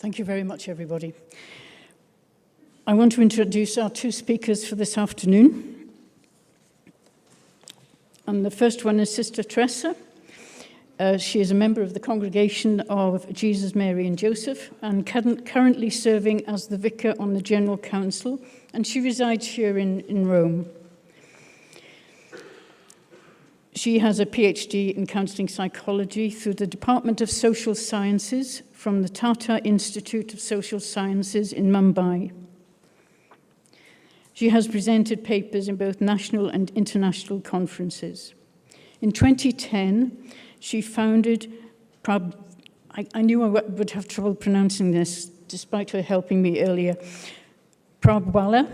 Thank you very much, everybody. I want to introduce our two speakers for this afternoon. And the first one is Sister Tresa. She is a member of the Congregation of Jesus, Mary and Joseph and currently serving as the Vicar on the General Council, and she resides here in Rome. She has a PhD in counselling psychology through the Department of Social Sciences from the Tata Institute of Social Sciences in Mumbai. She has presented papers in both national and international conferences. In 2010, she founded, I knew I would have trouble pronouncing this, despite her helping me earlier, Prabwala.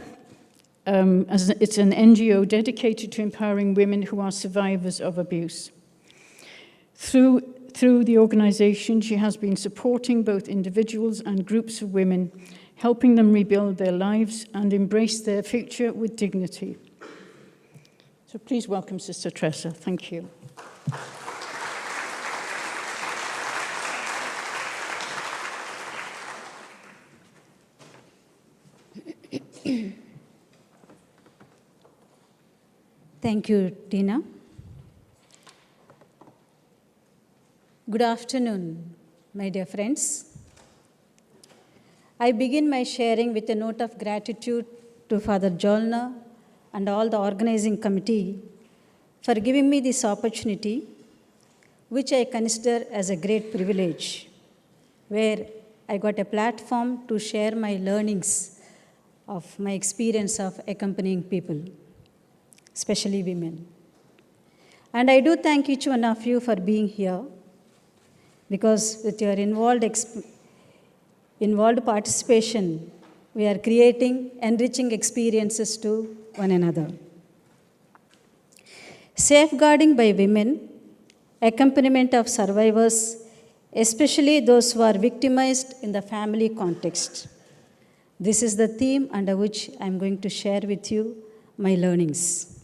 It's an NGO dedicated to empowering women who are survivors of abuse. Through the organization, she has been supporting both individuals and groups of women, helping them rebuild their lives and embrace their future with dignity. So please welcome Sister Tresa. Thank you. Thank you, Tina. Good afternoon, my dear friends. I begin my sharing with a note of gratitude to Father Jolna and all the organizing committee for giving me this opportunity, which I consider as a great privilege, where I got a platform to share my learnings of my experience of accompanying people, especially women. And I do thank each one of you for being here, because with your involved participation, we are creating enriching experiences to one another. Safeguarding by women, accompaniment of survivors, especially those who are victimized in the family context. This is the theme under which I'm going to share with you my learnings.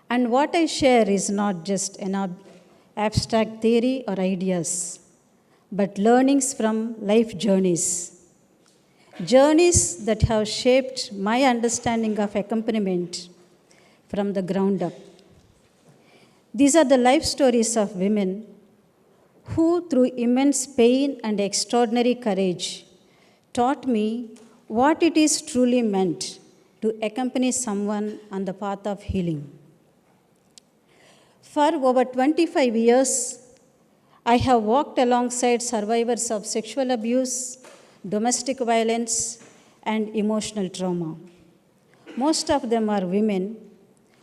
And what I share is not just an abstract theory or ideas, but learnings from life journeys. Journeys that have shaped my understanding of accompaniment from the ground up. These are the life stories of women who, through immense pain and extraordinary courage, taught me what it is truly meant to accompany someone on the path of healing. For over 25 years, I have walked alongside survivors of sexual abuse, domestic violence, and emotional trauma. Most of them are women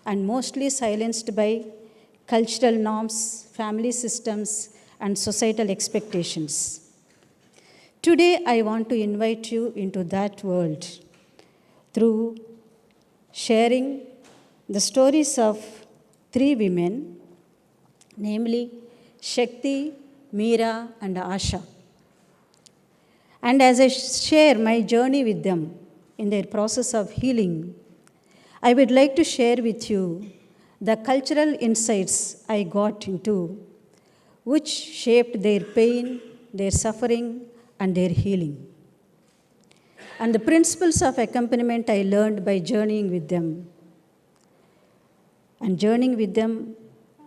and mostly silenced by cultural norms, family systems, and societal expectations. Today, I want to invite you into that world through sharing the stories of three women, namely Shakti, Meera, and Asha. And as I share my journey with them in their process of healing, I would like to share with you the cultural insights I got into, which shaped their pain, their suffering, and their healing. And the principles of accompaniment I learned by journeying with them. And journeying with them,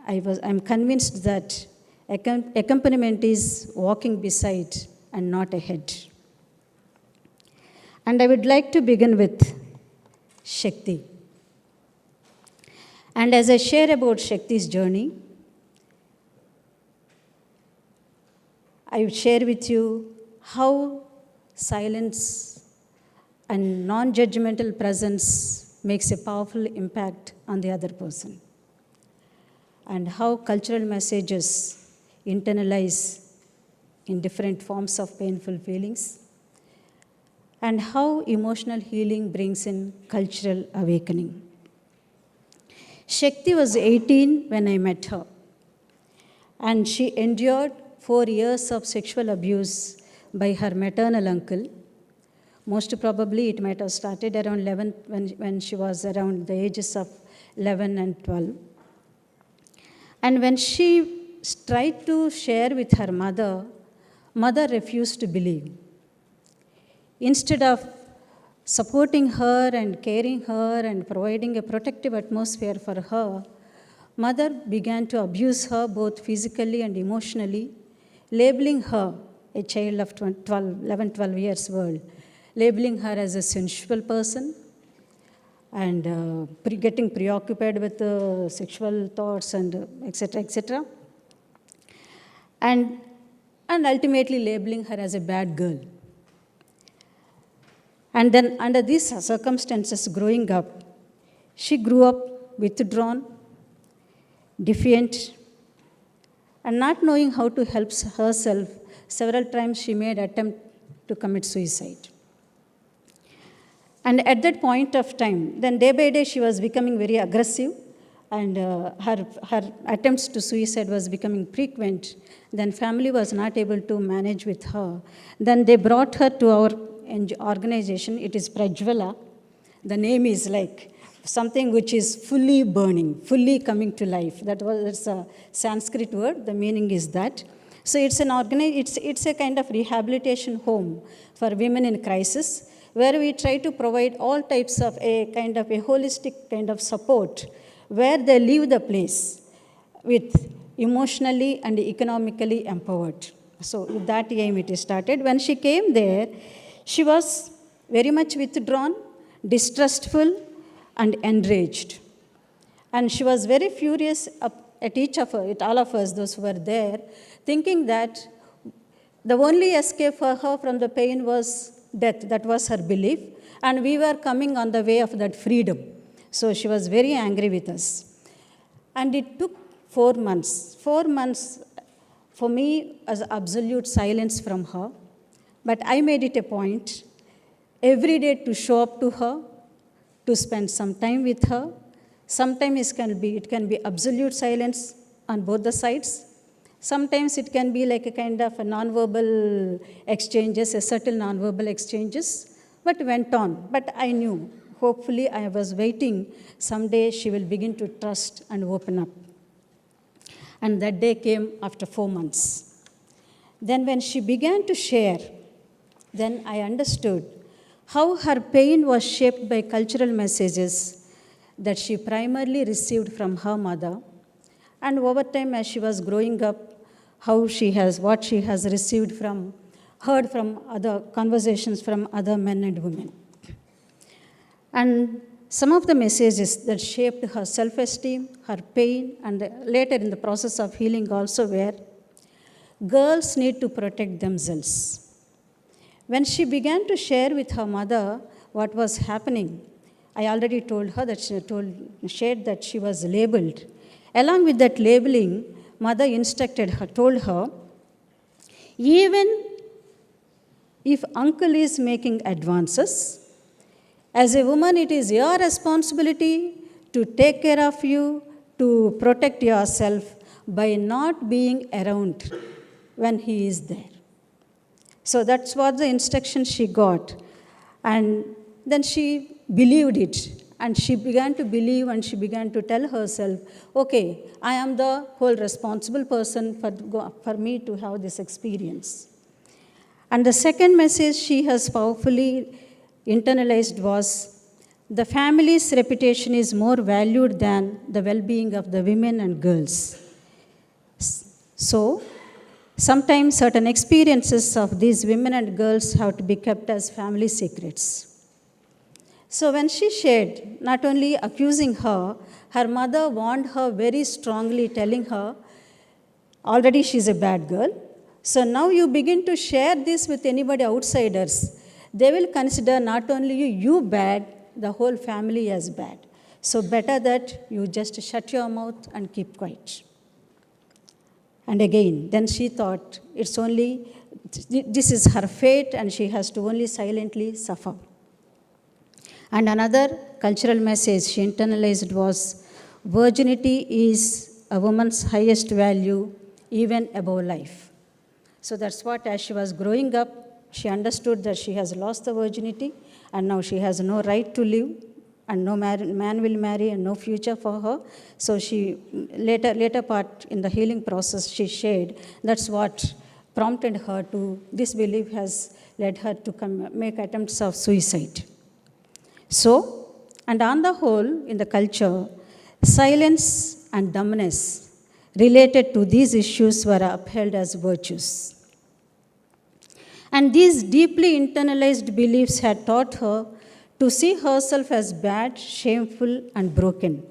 I'm convinced that accompaniment is walking beside and not ahead. And I would like to begin with Shakti. And as I share about Shakti's journey, I would share with you how silence and non-judgmental presence makes a powerful impact on the other person, and how cultural messages internalize in different forms of painful feelings, and how emotional healing brings in cultural awakening. Shakti was 18 when I met her, and she endured 4 years of sexual abuse by her maternal uncle. Most probably it might have started around 11 when she was around the ages of 11 and 12. And when she tried to share with her mother, mother refused to believe. Instead of supporting her and caring her and providing a protective atmosphere for her, mother began to abuse her both physically and emotionally, labeling her, a child of 11, 12 years old, labeling her as a sensual person and getting preoccupied with sexual thoughts and etc., etc. And ultimately labeling her as a bad girl. And then under these circumstances growing up, she grew up withdrawn, defiant, and not knowing how to help herself. Several times she made attempt to commit suicide. And at that point of time, then day by day she was becoming very aggressive, and her attempts to suicide was becoming frequent. Then family was not able to manage with her. Then they brought her to our organization. It is Prajvala. The name is like something which is fully burning, fully coming to life. That's a Sanskrit word. The meaning is that. So it's it's a kind of rehabilitation home for women in crisis, where we try to provide all types of a kind of a holistic kind of support, where they leave the place with emotionally and economically empowered. So with that aim it is started. When she came there, she was very much withdrawn, distrustful, and enraged. And she was very furious at all of us, those who were there, thinking that the only escape for her from the pain was death. That was her belief. And we were coming on the way of that freedom. So she was very angry with us. And it took 4 months. 4 months for me as absolute silence from her. But I made it a point every day to show up to her, to spend some time with her. Sometimes it can be absolute silence on both the sides. Sometimes it can be like a kind of a non-verbal exchanges, a subtle non-verbal exchanges, but went on. But I knew, hopefully I was waiting, someday she will begin to trust and open up. And that day came after 4 months. Then when she began to share, then I understood how her pain was shaped by cultural messages that she primarily received from her mother. And over time, as she was growing up, what she has heard from other conversations from other men and women. And some of the messages that shaped her self-esteem, her pain, and later in the process of healing also were, girls need to protect themselves. When she began to share with her mother what was happening, I already told her that shared that she was labeled. Along with that labeling, mother told her, even if uncle is making advances, as a woman, it is your responsibility to take care of you, to protect yourself by not being around when he is there. So that's what the instruction she got. And then she believed it. And she began to believe and she began to tell herself, okay, I am the whole responsible person for me to have this experience. And the second message she has powerfully internalized was, the family's reputation is more valued than the well-being of the women and girls. So, sometimes certain experiences of these women and girls have to be kept as family secrets. So when she shared, not only accusing her, her mother warned her very strongly, telling her, already she's a bad girl. So now you begin to share this with anybody outsiders. They will consider not only you bad, the whole family as bad. So better that you just shut your mouth and keep quiet. And again, then she thought, this is her fate and she has to only silently suffer. And another cultural message she internalized was, virginity is a woman's highest value, even above life. So that's what, as she was growing up, she understood that she has lost the virginity and now she has no right to live and no man will marry and no future for her. So she, later part in the healing process, she shared, that's what prompted her to, this belief has led her to make attempts of suicide. So, and on the whole, in the culture, silence and dumbness related to these issues were upheld as virtues. And these deeply internalized beliefs had taught her to see herself as bad, shameful, and broken,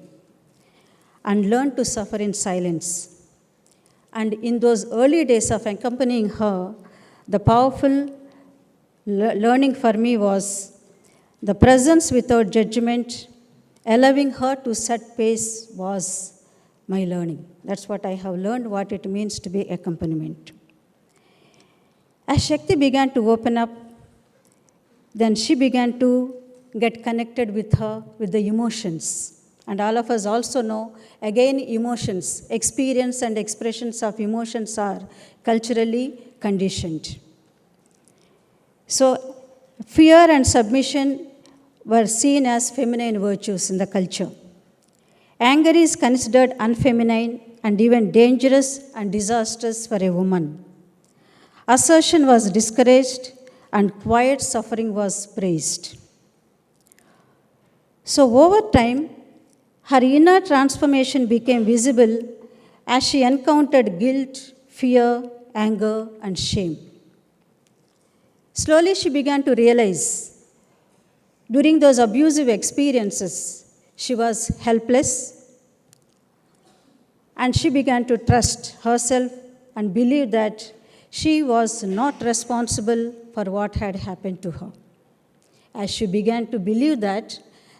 and learn to suffer in silence. And in those early days of accompanying her, the powerful learning for me was the presence without judgment, allowing her to set pace was my learning. That's what I have learned, what it means to be accompaniment. As Shakti began to open up, then she began to get connected with her, with the emotions. And all of us also know, again, emotions, experience and expressions of emotions are culturally conditioned. So, fear and submission were seen as feminine virtues in the culture. Anger is considered unfeminine and even dangerous and disastrous for a woman. Assertion was discouraged and quiet suffering was praised. So, over time, her inner transformation became visible as she encountered guilt, fear, anger, and shame. Slowly, she began to realize during those abusive experiences, she was helpless, and she began to trust herself and believe that she was not responsible for what had happened to her. As she began to believe that,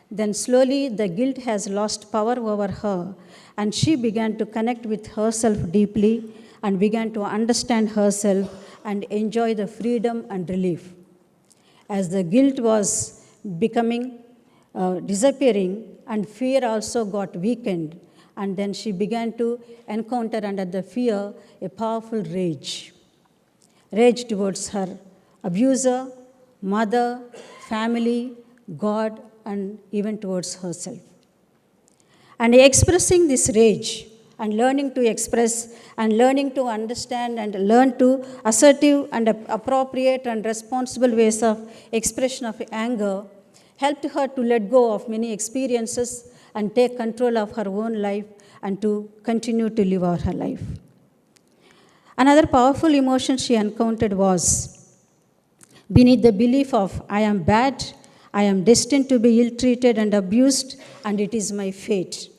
then slowly the guilt has lost power over her, and she began to connect with herself deeply and began to understand herself and enjoy the freedom and relief. As the guilt was disappearing, and fear also got weakened, and then she began to encounter under the fear a powerful rage towards her abuser, mother, family, God, and even towards herself. And expressing this rage and learning to express and learning to understand and learn to assertive and appropriate and responsible ways of expression of anger helped her to let go of many experiences and take control of her own life and to continue to live out her life. Another powerful emotion she encountered was beneath the belief of, I am bad, I am destined to be ill-treated and abused, and it is my fate.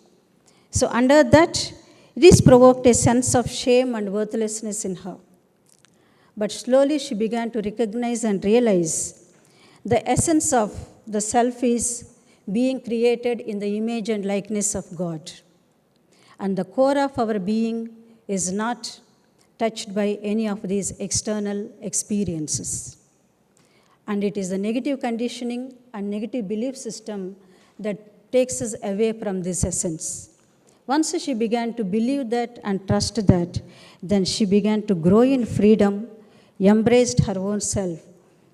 So under that, this provoked a sense of shame and worthlessness in her. But slowly she began to recognize and realize the essence of the self is being created in the image and likeness of God. And the core of our being is not touched by any of these external experiences. And it is the negative conditioning and negative belief system that takes us away from this essence. Once she began to believe that and trust that, then she began to grow in freedom, embraced her own self,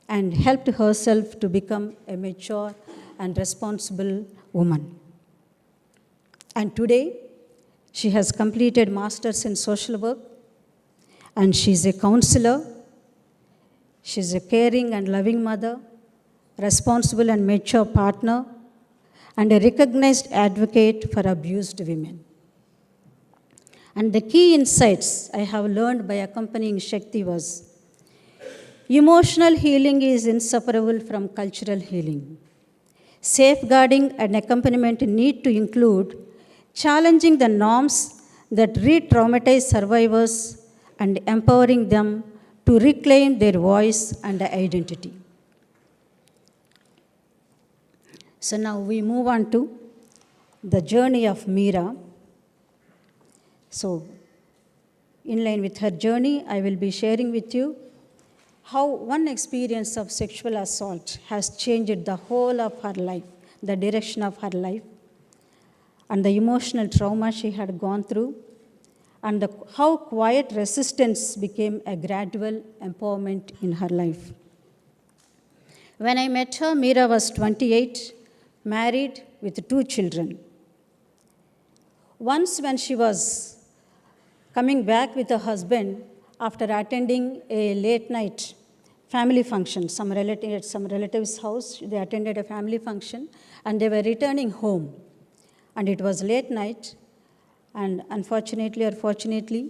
and helped herself to become a mature and responsible woman. And today, she has completed Masters in Social Work, and she's a counselor. She's a caring and loving mother, responsible and mature partner, and a recognized advocate for abused women. And the key insights I have learned by accompanying Shakti was, emotional healing is inseparable from cultural healing. Safeguarding and accompaniment need to include challenging the norms that re-traumatize survivors and empowering them to reclaim their voice and identity. So now we move on to the journey of Meera. So, in line with her journey, I will be sharing with you how one experience of sexual assault has changed the whole of her life, the direction of her life, and the emotional trauma she had gone through, and how quiet resistance became a gradual empowerment in her life. When I met her, Meera was 28, married with 2 children. Once when she was coming back with her husband, after attending a late night family function, some relative's house, they attended a family function, and they were returning home. And it was late night, and unfortunately or fortunately,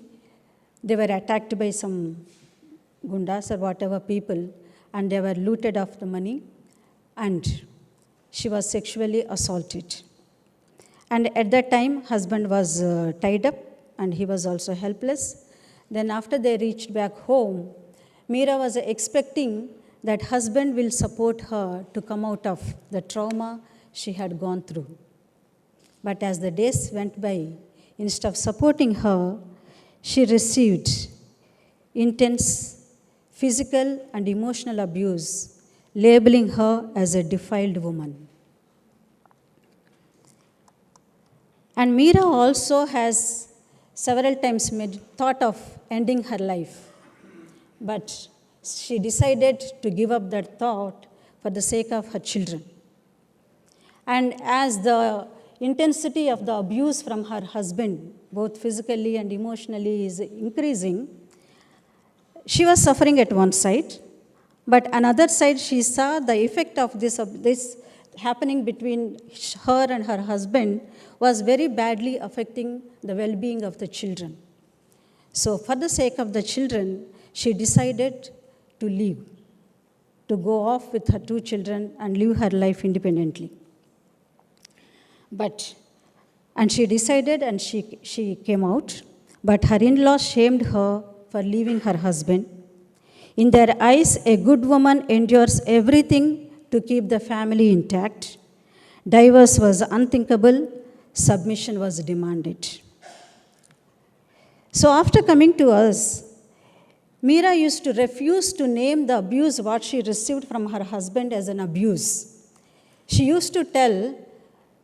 they were attacked by some gundas or whatever people, and they were looted of the money, and she was sexually assaulted. And at that time, husband was tied up, and he was also helpless. Then after they reached back home, Meera was expecting that husband will support her to come out of the trauma she had gone through. But as the days went by, instead of supporting her, she received intense physical and emotional abuse, labeling her as a defiled woman. And Meera also has several times thought of ending her life, but she decided to give up that thought for the sake of her children. And as the intensity of the abuse from her husband, both physically and emotionally, is increasing, she was suffering at one side, but another side she saw the effect of this happening between her and her husband was very badly affecting the well-being of the children. So for the sake of the children, she decided to leave, to go off with her 2 children and live her life independently. And she decided, and she came out, but her in-laws shamed her for leaving her husband. In their eyes, a good woman endures everything to keep the family intact. Divorce was unthinkable, submission was demanded. So after coming to us, Meera used to refuse to name the abuse what she received from her husband as an abuse. She used to tell,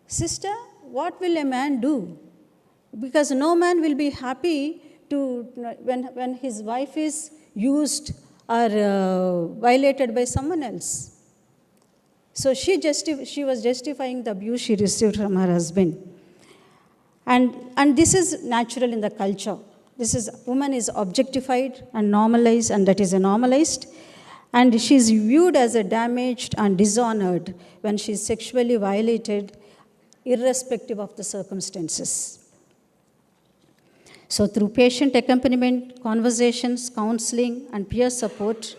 "Sister, what will a man do? Because no man will be happy when his wife is used or violated by someone else." So she was justifying the abuse she received from her husband. And this is natural in the culture. Woman is objectified and normalized, and that is normalized. And she is viewed as a damaged and dishonored when she is sexually violated, irrespective of the circumstances. So through patient accompaniment, conversations, counseling, and peer support,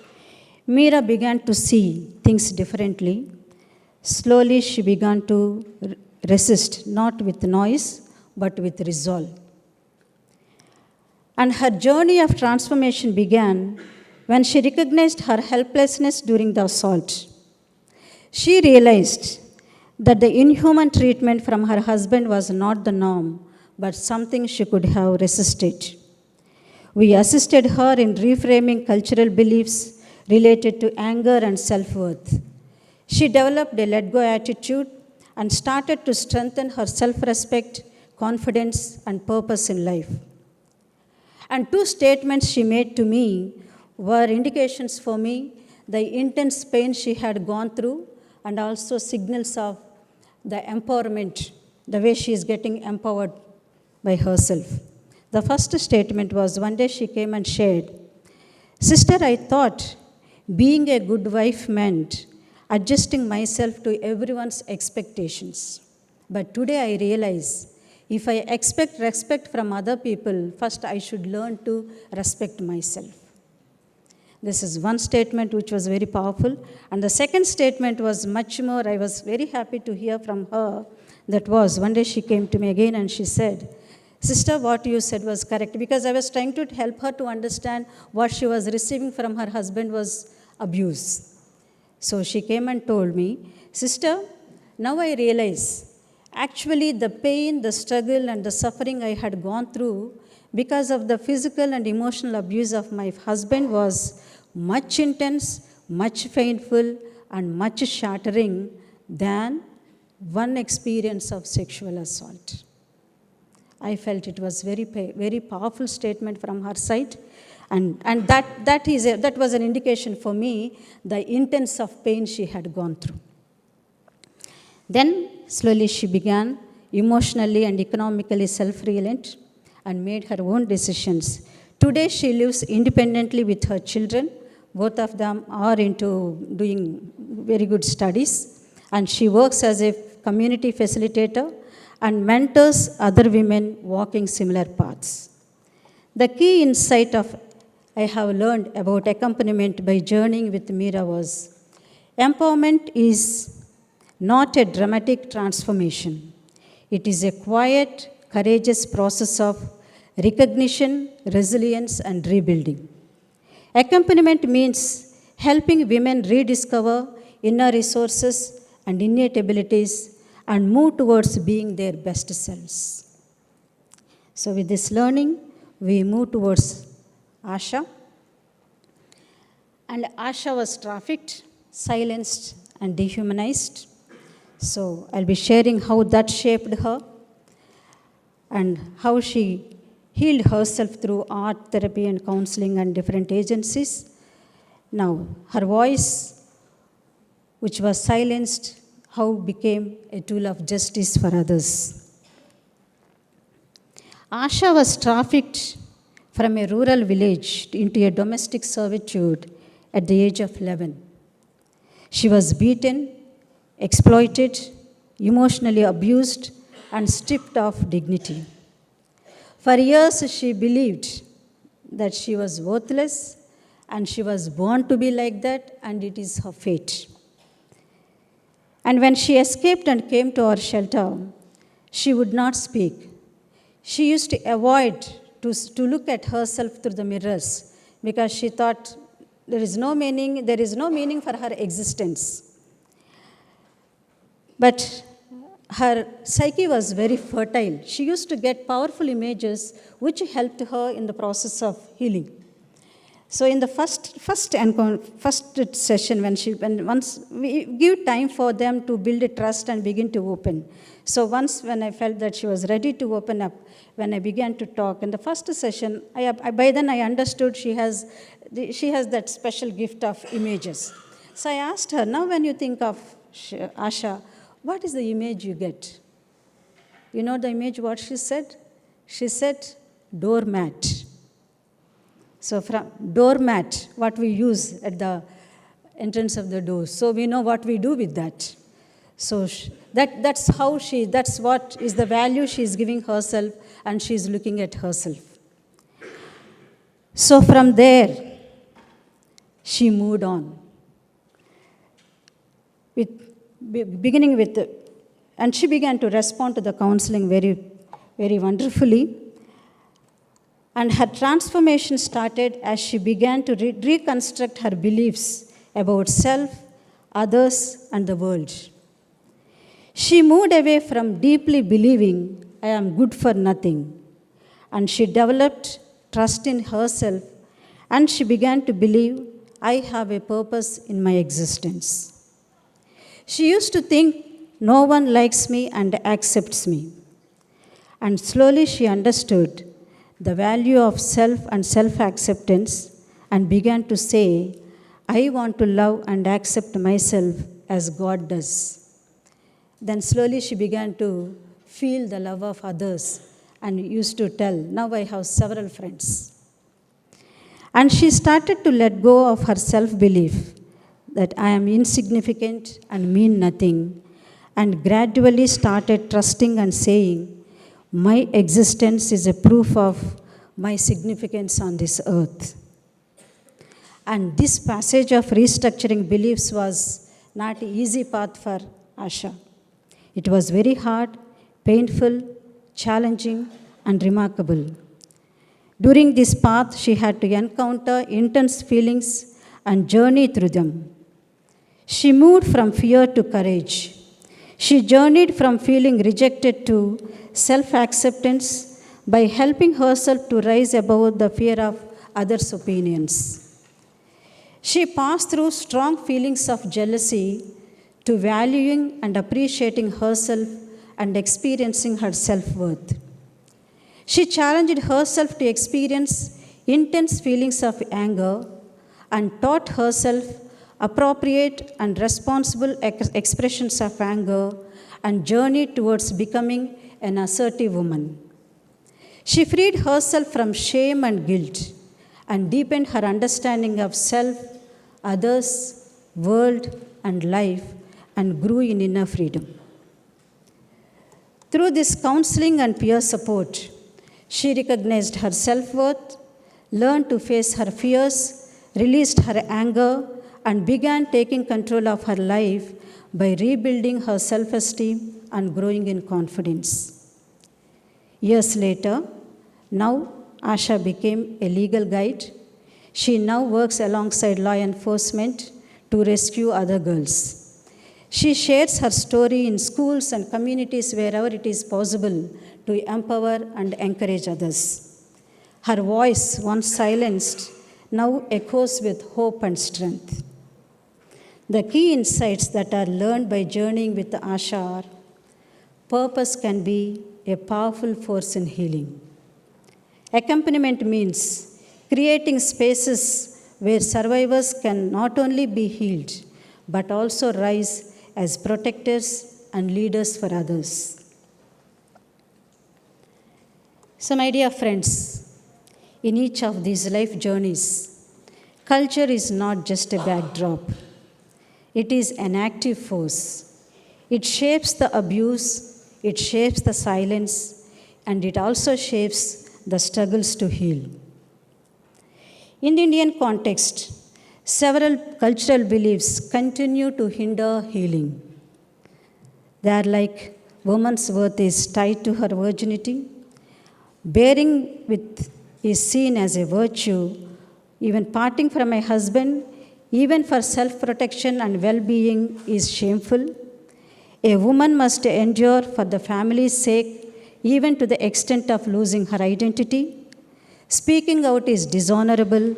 Meera began to see things differently. Slowly she began to resist, not with noise, but with resolve. And her journey of transformation began when she recognized her helplessness during the assault. She realized that the inhuman treatment from her husband was not the norm, but something she could have resisted. We assisted her in reframing cultural beliefs related to anger and self-worth. She developed a let-go attitude and started to strengthen her self-respect, confidence, and purpose in life. And 2 statements she made to me were indications for me, the intense pain she had gone through, and also signals of the empowerment, the way she is getting empowered by herself. The first statement was, one day she came and shared, "Sister, I thought being a good wife meant adjusting myself to everyone's expectations. But today I realize if I expect respect from other people, first I should learn to respect myself." This is one statement which was very powerful. And the second statement was much more, I was very happy to hear from her. That was, one day she came to me again and she said, "Sister, what you said was correct." Because I was trying to help her to understand what she was receiving from her husband was abuse. So she came and told me, "Sister, now I realize actually the pain, the struggle, and the suffering I had gone through because of the physical and emotional abuse of my husband was much intense, much painful, and much shattering than one experience of sexual assault." I felt it was very powerful statement from her side. And that was an indication for me, the intense of pain she had gone through. Then slowly she began emotionally and economically self-reliant and made her own decisions Today, she lives independently with her children. Both of them are into doing very good studies. And she works as a community facilitator and mentors other women walking similar paths. The key insight of I have learned about accompaniment by journeying with Meera was empowerment is not a dramatic transformation. It is a quiet, courageous process of recognition, resilience, and rebuilding. Accompaniment means helping women rediscover inner resources and innate abilities and move towards being their best selves. So, with this learning, we move towards Asha. And Asha was trafficked, silenced, and dehumanized. So, I'll be sharing how that shaped her and how she healed herself through art, therapy, and counseling and different agencies. Now, her voice, which was silenced, how became a tool of justice for others. Asha was trafficked from a rural village into a domestic servitude at the age of 11. She was beaten, exploited, emotionally abused, and stripped of dignity. For years, she believed that she was worthless and she was born to be like that, and it is her fate. And when she escaped and came to our shelter, she would not speak. She used to avoid to look at herself through the mirrors because she thought there is no meaning for her existence. But her psyche was very fertile. She used to get powerful images which helped her in the process of healing. So in the first session, once we give time for them to build a trust and begin to open. So once when I felt that she was ready to open up, when I began to talk in the first session, by then I understood she has that special gift of images. So I asked her, now when you think of Asha, what is the image you get? You know the image what she said? She said, doormat. So from doormat, what we use at the entrance of the door. So we know what we do with that. So that's what is the value she is giving herself, and she is looking at herself. So from there, she moved on. And she began to respond to the counseling very, very wonderfully. And her transformation started as she began to reconstruct her beliefs about self, others, and the world. She moved away from deeply believing, I am good for nothing. And she developed trust in herself, and she began to believe, I have a purpose in my existence. She used to think, no one likes me and accepts me. And slowly she understood the value of self and self-acceptance and began to say, I want to love and accept myself as God does. Then slowly she began to feel the love of others and used to tell, now I have several friends. And she started to let go of her self-belief that I am insignificant and mean nothing, and gradually started trusting and saying, my existence is a proof of my significance on this earth. And this passage of restructuring beliefs was not an easy path for Asha. It was very hard, painful, challenging, and remarkable. During this path, she had to encounter intense feelings and journey through them. She moved from fear to courage. She journeyed from feeling rejected to self-acceptance by helping herself to rise above the fear of others' opinions. She passed through strong feelings of jealousy to valuing and appreciating herself and experiencing her self-worth. She challenged herself to experience intense feelings of anger and taught herself appropriate and responsible expressions of anger and journeyed towards becoming an assertive woman. She freed herself from shame and guilt and deepened her understanding of self, others, world, and life, and grew in inner freedom. Through this counseling and peer support, she recognized her self-worth, learned to face her fears, released her anger, and began taking control of her life by rebuilding her self-esteem and growing in confidence. Years later, now Asha became a legal guide. She now works alongside law enforcement to rescue other girls. She shares her story in schools and communities wherever it is possible to empower and encourage others. Her voice, once silenced, now echoes with hope and strength. The key insights that are learned by journeying with Asha are: purpose can be a powerful force in healing. Accompaniment means creating spaces where survivors can not only be healed, but also rise as protectors and leaders for others. So, my dear friends, in each of these life journeys, culture is not just a backdrop. It is an active force. It shapes the abuse, it shapes the silence, and it also shapes the struggles to heal. In the Indian context, several cultural beliefs continue to hinder healing. They are like: woman's worth is tied to her virginity, bearing with is seen as a virtue, even parting from a husband, even for self-protection and well-being, is shameful. A woman must endure for the family's sake, even to the extent of losing her identity. Speaking out is dishonorable,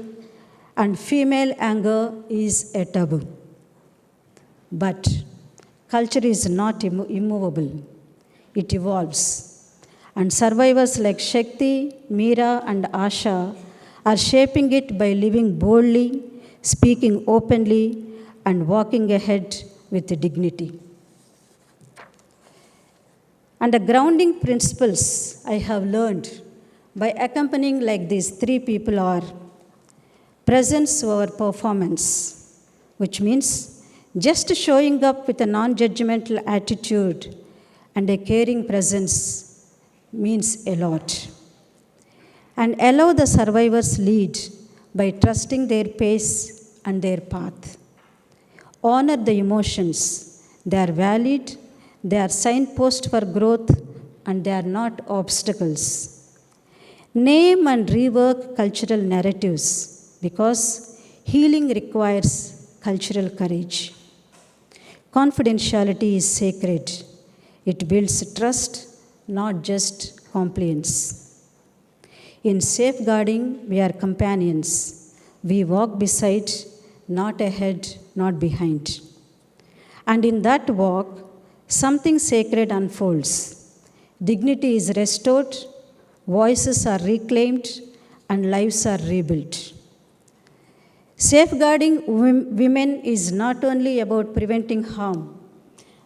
and female anger is a taboo. But culture is not immovable. It evolves. And survivors like Shakti, Meera, and Asha are shaping it by living boldly, speaking openly, and walking ahead with dignity. And the grounding principles I have learned by accompanying like these three people are: presence over performance, which means just showing up with a non-judgmental attitude and a caring presence means a lot. And allow the survivors lead by trusting their pace and their path. Honor the emotions. They are valid, they are signposts for growth, and they are not obstacles. Name and rework cultural narratives, because healing requires cultural courage. Confidentiality is sacred. It builds trust, not just compliance. In safeguarding, we are companions. We walk beside, not ahead, not behind. And in that walk, something sacred unfolds. Dignity is restored, voices are reclaimed, and lives are rebuilt. Safeguarding women is not only about preventing harm,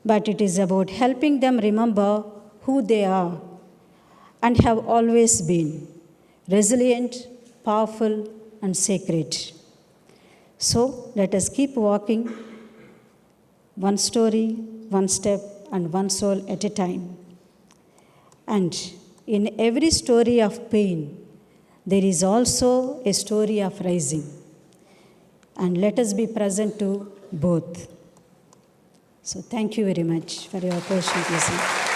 but it is about helping them remember who they are and have always been: resilient, powerful, and sacred. So let us keep walking, one story, one step, and one soul at a time. And in every story of pain, there is also a story of rising. And let us be present to both. So thank you very much for your patient listening.